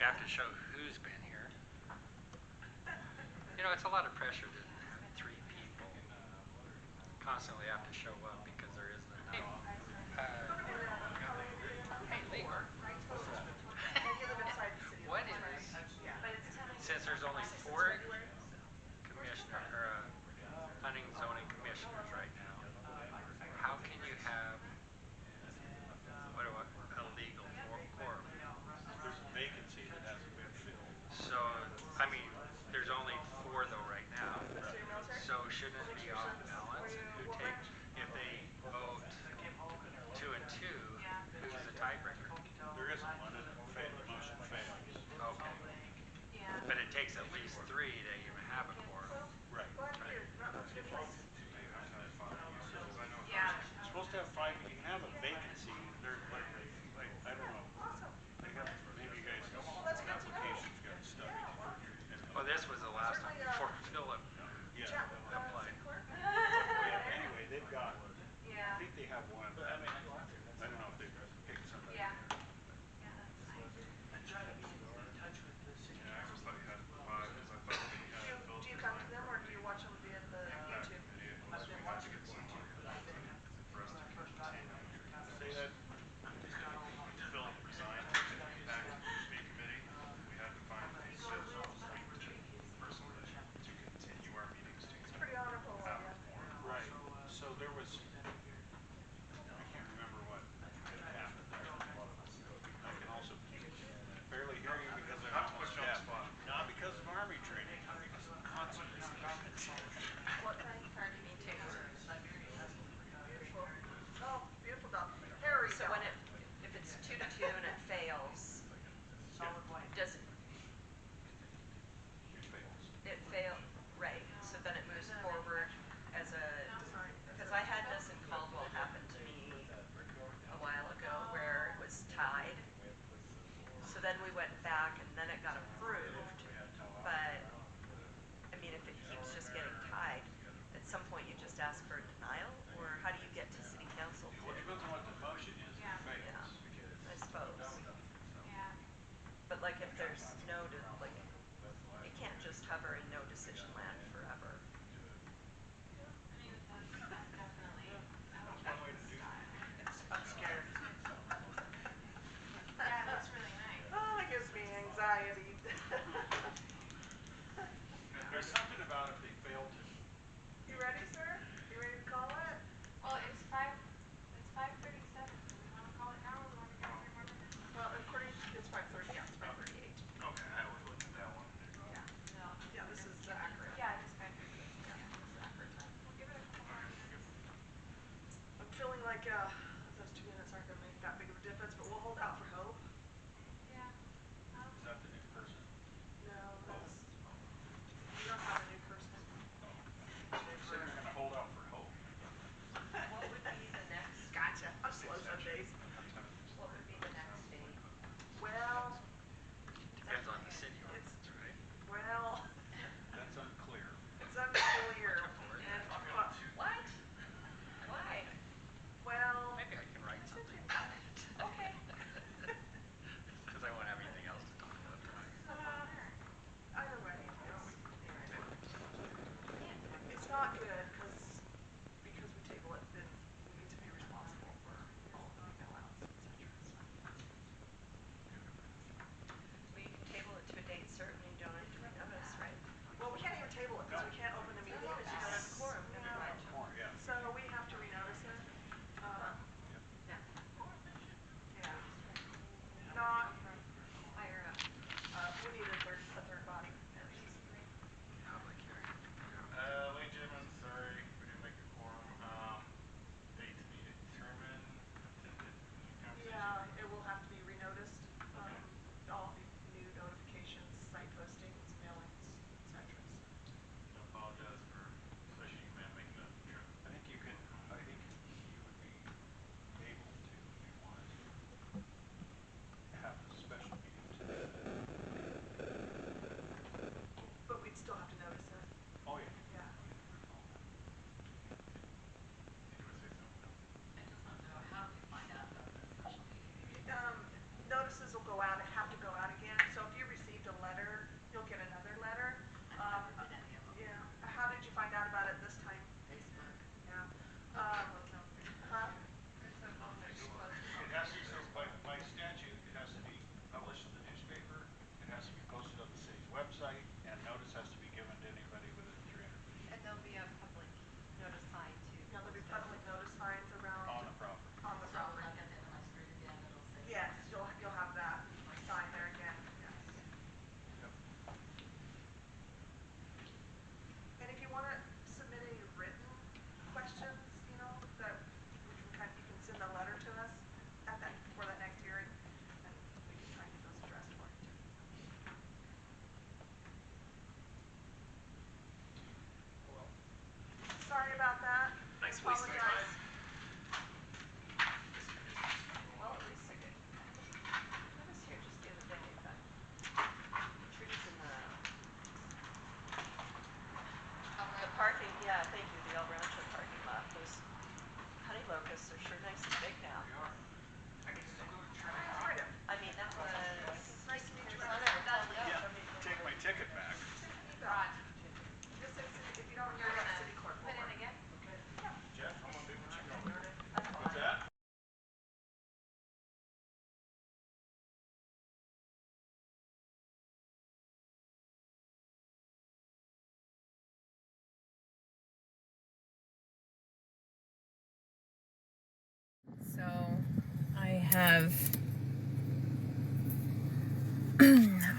have to show who's been here. You know, it's a lot of pressure to have 3 people constantly have to show up because there isn't enough. Hey, Lee. What is, since there's only 4 commissioner or planning and zoning commissioners right now, how can you have a legal quorum? There's a vacancy that hasn't been filled. So, I mean, there's only 4 though right now. So shouldn't it be off balance? And who takes, if they vote 2 and 2, who's the tiebreaker? There isn't one, and the motion fails. Okay. But it takes at least 3 to even have a quorum. Right. You're supposed to have 5, but you can have a vacancy. I don't know. Maybe you guys' applications got stuck. Well, this was the last time before Philip applied. Anyway, they've got, I think they have one. I don't know if they picked somebody. Yeah. Do you come to them or do you watch them via the YouTube? I've been watching it. Say that. Philip resigned back to the state committee. We had to find a person to continue our meetings. It's pretty honorable. Right. So there was, I can't remember what happened there. I can also barely hear you because I'm Not to put almost you on the deaf. spot. Not because of Army training, because of constantly. What kind of card me too? Beautiful. Oh, beautiful dog. Harry. So when if it's 2 to 2 and it fails, does it fail? Right. So then it moves forward as a, because I had this in Caldwell happen to me a while ago where it was tied. So then we went back and then it got approved. But I mean, if it keeps just getting tied, at some point you just ask for a denial, or how do you get to city council? Well, it depends on what the motion is. Yeah, I suppose. Yeah. But like if there's no, like, it can't just hover in no decision land forever. One way to do it. I'm scared. Yeah, it looks really nice. Oh, it gives me anxiety. There's something about if they fail to. You ready, sir? You ready to call it? Well, it's 5:37. Do we want to call it now, or do we want to get 3 more minutes? Well, according to, it's 5:30. Yeah, it's 5:38. Okay, I was looking at that one. Yeah. No. Yeah, this is the accurate. Yeah, it's 5:38. Yeah, this is the accurate time. We'll give it a couple more minutes. I'm feeling like those 2 minutes aren't going to make that big of a difference, but we'll hold out for hope. Yeah. Is that the new person? No, that's, we don't have a new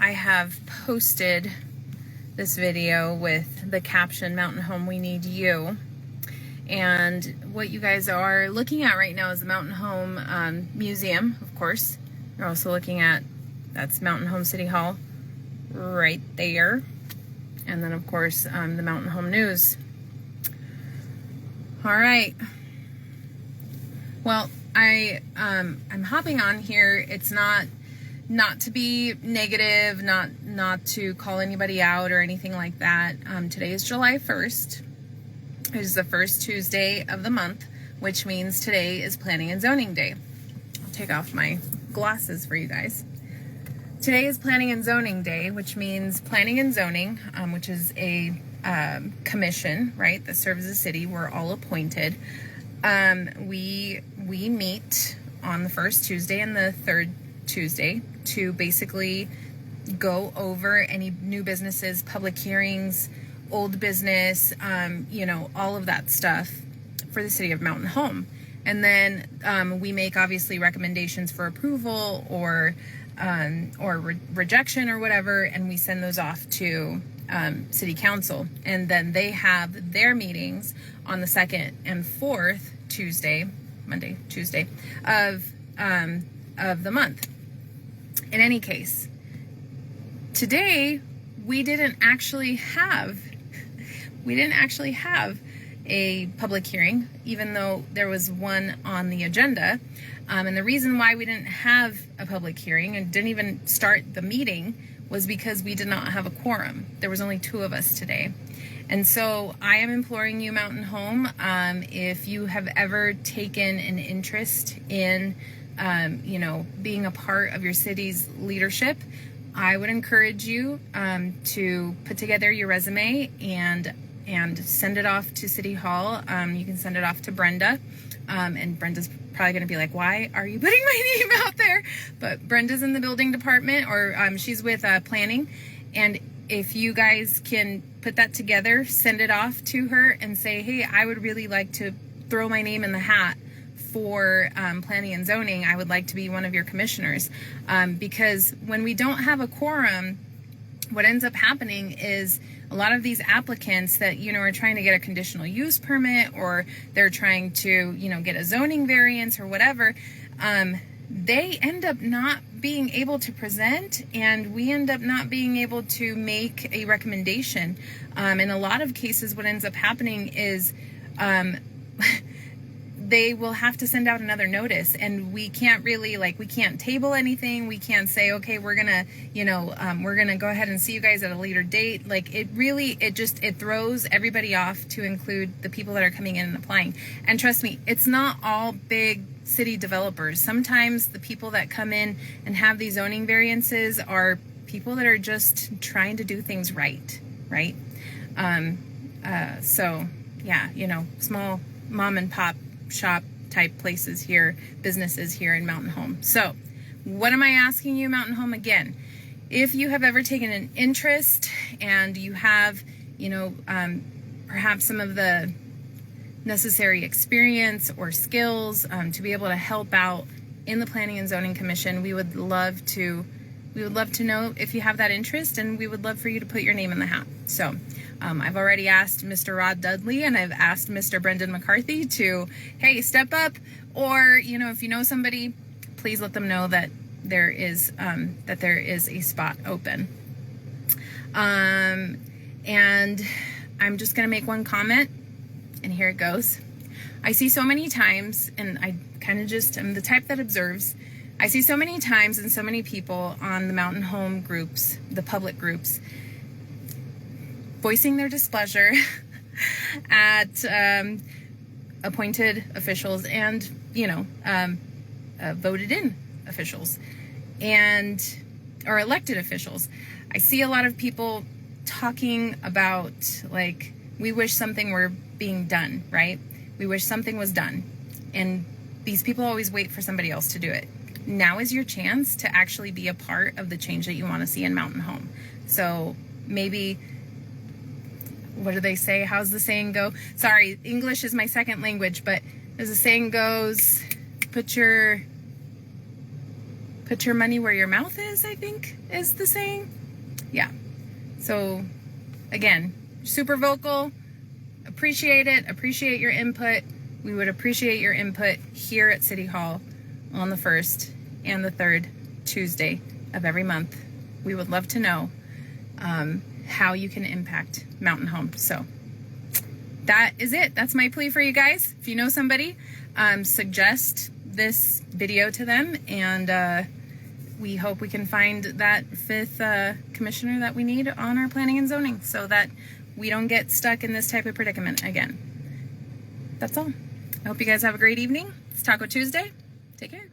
I have posted this video with the caption, Mountain Home, we need you. And what you guys are looking at right now is the Mountain Home Museum, of course. You're also looking at, that's Mountain Home City Hall right there. And then, of course, the Mountain Home News. All right. Well, I'm hopping on here. It's not to be negative, not to call anybody out or anything like that. Today is July 1st. It is the first Tuesday of the month, which means today is Planning and Zoning Day. I'll take off my glasses for you guys. Today is Planning and Zoning Day, which means Planning and Zoning, which is a commission, right, that serves the city. We're all appointed. We meet on the first Tuesday and the third Tuesday to basically go over any new businesses, public hearings, old business, all of that stuff for the city of Mountain Home. And then we make obviously recommendations for approval or rejection or whatever, and we send those off to city council. And then they have their meetings on the second and fourth Tuesday of the month. In any case, today we didn't actually have a public hearing, even though there was one on the agenda. And the reason why we didn't have a public hearing and didn't even start the meeting was because we did not have a quorum. There was only 2 of us today. And so I am imploring you, Mountain Home, if you have ever taken an interest in, being a part of your city's leadership, I would encourage you to put together your resume and send it off to City Hall. You can send it off to Brenda, and Brenda's probably going to be like, why are you putting my name out there? But Brenda's in the building department, or she's with planning, and if you guys can put that together, send it off to her and say, hey, I would really like to throw my name in the hat for planning and zoning. I would like to be one of your commissioners, because when we don't have a quorum, what ends up happening is a lot of these applicants that, are trying to get a conditional use permit, or they're trying to, get a zoning variance or whatever, they end up not being able to present, and we end up not being able to make a recommendation. In a lot of cases, what ends up happening is they will have to send out another notice, and we can't really, we can't table anything. We can't say, okay, we're gonna go ahead and see you guys at a later date. It throws everybody off to include the people that are coming in and applying. And trust me, it's not all big city developers. Sometimes the people that come in and have these zoning variances are people that are just trying to do things right? So yeah, small mom and pop shop type places here, businesses here in Mountain Home. So what am I asking you, Mountain Home? Again, if you have ever taken an interest and you have, perhaps some of the necessary experience or skills to be able to help out in the Planning and Zoning Commission, we would love to know if you have that interest, and we would love for you to put your name in the hat. So I've already asked Mr. Rod Dudley, and I've asked Mr. Brendan McCarthy to, hey, step up, or if you know somebody, please let them know that there is a spot open. And I'm just gonna make one comment, and here it goes. I see so many times, and I kind of just am the type that observes. I see so many times and so many people on the Mountain Home groups, the public groups, voicing their displeasure at appointed officials and, voted in officials or elected officials. I see a lot of people talking about, we wish something were being done, right? We wish something was done. And these people always wait for somebody else to do it. Now is your chance to actually be a part of the change that you want to see in Mountain Home. So maybe, what do they say? How's the saying go? Sorry, English is my second language, but as the saying goes, put your put your money where your mouth is, I think is the saying. Yeah. So again, super vocal, appreciate it, appreciate your input. We would appreciate your input here at City Hall on the 1st and the 3rd Tuesday of every month. We would love to know how you can impact Mountain Home. So that is it. That's my plea for you guys. If you know somebody, suggest this video to them, and we hope we can find that 5th commissioner that we need on our planning and zoning so that we don't get stuck in this type of predicament again. That's all. I hope you guys have a great evening. It's Taco Tuesday. Take care.